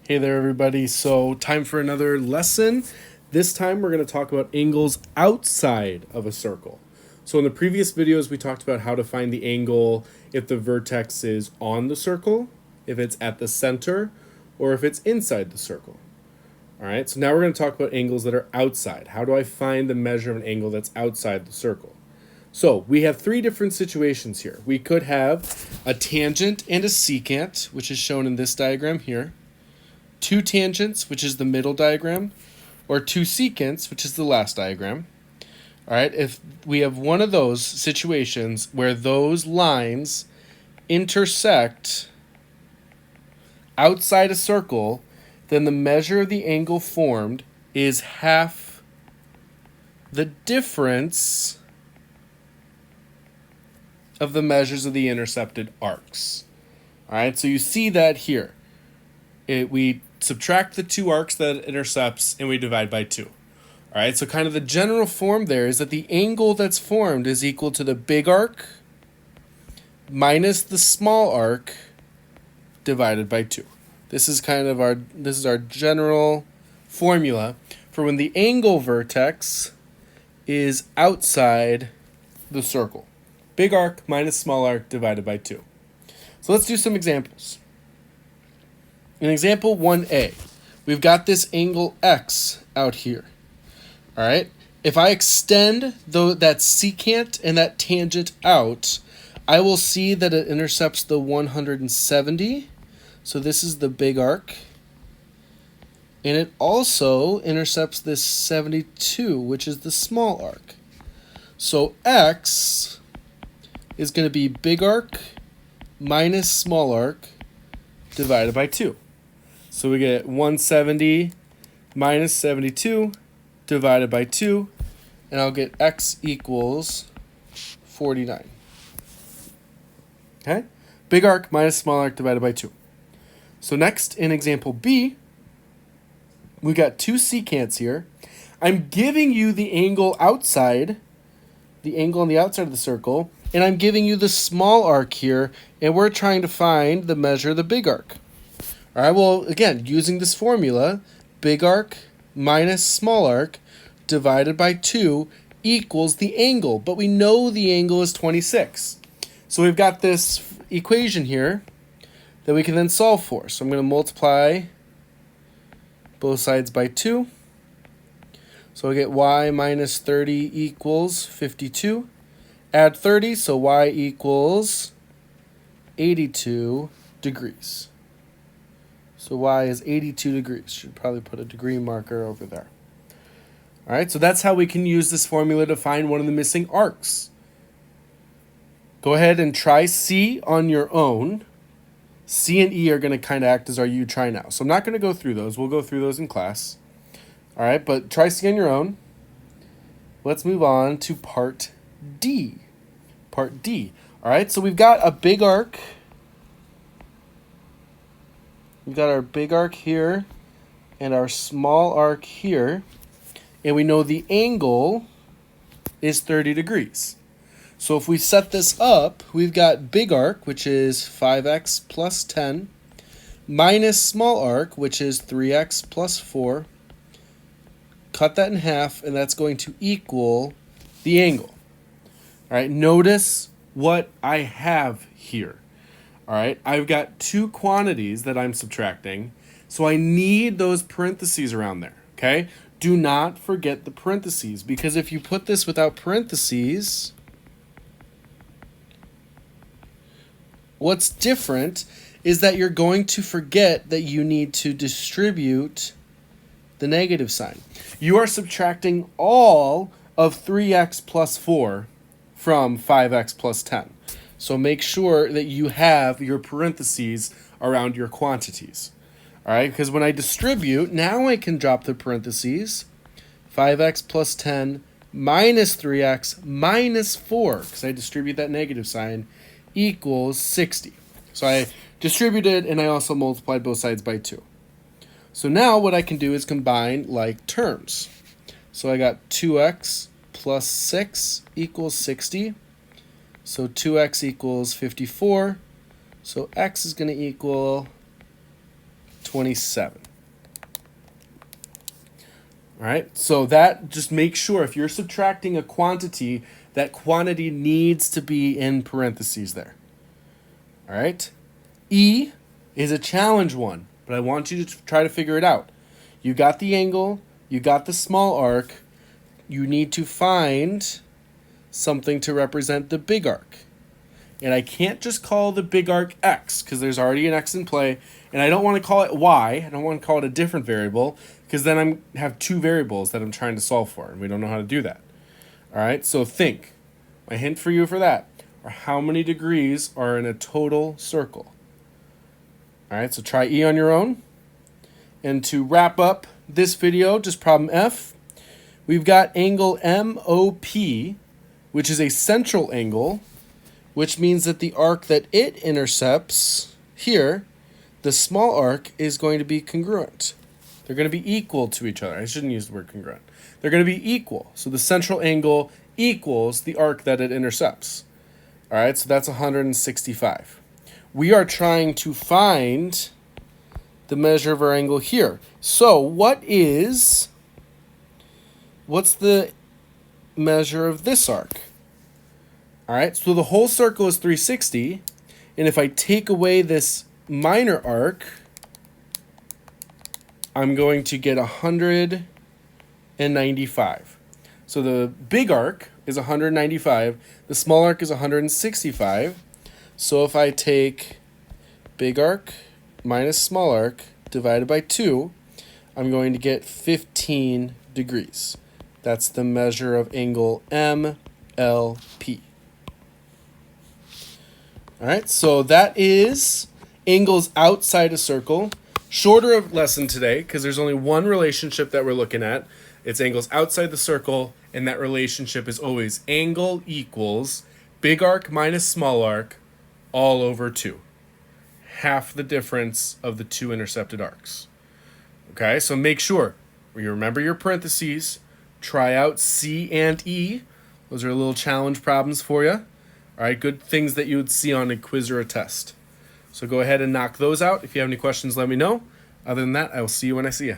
Hey there, everybody. So, time for another lesson. This time, we're going to talk about angles outside of a circle. So, in the previous videos, we talked about how to find the angle if the vertex is on the circle, if it's at the center, or if it's inside the circle. All right, so now we're going to talk about angles that are outside. How do I find the measure of an angle that's outside the circle? So, we have three different situations here. We could have a tangent and a secant, which is shown in this diagram here. Two tangents, which is the middle diagram, or two secants, which is the last diagram. All right, if we have one of those situations where those lines intersect outside a circle, then the measure of the angle formed is half the difference of the measures of the intercepted arcs. All right, so you see that here. We subtract the two arcs that it intercepts and we divide by 2. All right, so kind of the general form there is that the angle that's formed is equal to the big arc minus the small arc divided by 2. This is our general formula for when the angle vertex is outside the circle. Big arc minus small arc divided by 2. So let's do some examples. In example 1a, we've got this angle x out here. All right. If I extend that secant and that tangent out, I will see that it intercepts the 170. So this is the big arc. And it also intercepts this 72, which is the small arc. So x is going to be big arc minus small arc divided by 2. So we get 170 minus 72 divided by 2, and I'll get x equals 49. Okay? Big arc minus small arc divided by 2. So next, in example B, we got two secants here. I'm giving you the angle outside, the angle on the outside of the circle, and I'm giving you the small arc here, and we're trying to find the measure of the big arc. All right, well, again, using this formula, big arc minus small arc divided by 2 equals the angle, but we know the angle is 26. So we've got this equation here that we can then solve for. So I'm going to multiply both sides by 2. So I get y minus 30 equals 52. Add 30, so y equals 82 degrees. So y is 82 degrees. Should probably put a degree marker over there. All right, so that's how we can use this formula to find one of the missing arcs. Go ahead and try C on your own. C and E are going to kind of act as our you try now. So I'm not going to go through those. We'll go through those in class. All right, but try C on your own. Let's move on to part D. Part D. All right, so we've got a big arc. We've got our big arc here and our small arc here. And we know the angle is 30 degrees. So if we set this up, we've got big arc, which is 5x plus 10, minus small arc, which is 3x plus 4. Cut that in half, and that's going to equal the angle. All right, notice what I have here. All right, I've got two quantities that I'm subtracting, so I need those parentheses around there, okay? Do not forget the parentheses, because if you put this without parentheses, what's different is that you're going to forget that you need to distribute the negative sign. You are subtracting all of 3x plus 4 from 5x plus 10. So make sure that you have your parentheses around your quantities. All right, because when I distribute, now I can drop the parentheses. 5x plus 10 minus 3x minus 4, because I distribute that negative sign, equals 60. So I distributed and I also multiplied both sides by 2. So now what I can do is combine like terms. So I got 2x plus 6 equals 60. So 2x equals 54. So x is going to equal 27. All right, so that just make sure if you're subtracting a quantity, that quantity needs to be in parentheses there. All right, E is a challenge one, but I want you to try to figure it out. You got the angle, you got the small arc, you need to find something to represent the big arc. And I can't just call the big arc X because there's already an X in play. And I don't want to call it Y. I don't want to call it a different variable because then I have two variables that I'm trying to solve for. And we don't know how to do that. All right, so think. My hint for you for that are how many degrees are in a total circle. All right, so try E on your own. And to wrap up this video, just problem F, we've got angle MOP, which is a central angle, which means that the arc that it intercepts here, the small arc, is going to be congruent. They're going to be equal to each other. I shouldn't use the word congruent. They're going to be equal. So the central angle equals the arc that it intercepts. All right, so that's 165. We are trying to find the measure of our angle here. So what's the measure of this arc? All right, so the whole circle is 360, and if I take away this minor arc, I'm going to get 195. So the big arc is 195, the small arc is 165. So if I take big arc minus small arc divided by 2, I'm going to get 15 degrees. That's the measure of angle MLP. All right, so that is angles outside a circle. Shorter lesson today because there's only one relationship that we're looking at. It's angles outside the circle, and that relationship is always angle equals big arc minus small arc all over 2. Half the difference of the two intercepted arcs. Okay, so make sure you remember your parentheses. Try out C and E. Those are little challenge problems for you. All right, good things that you would see on a quiz or a test. So go ahead and knock those out. If you have any questions, let me know. Other than that, I will see you when I see you.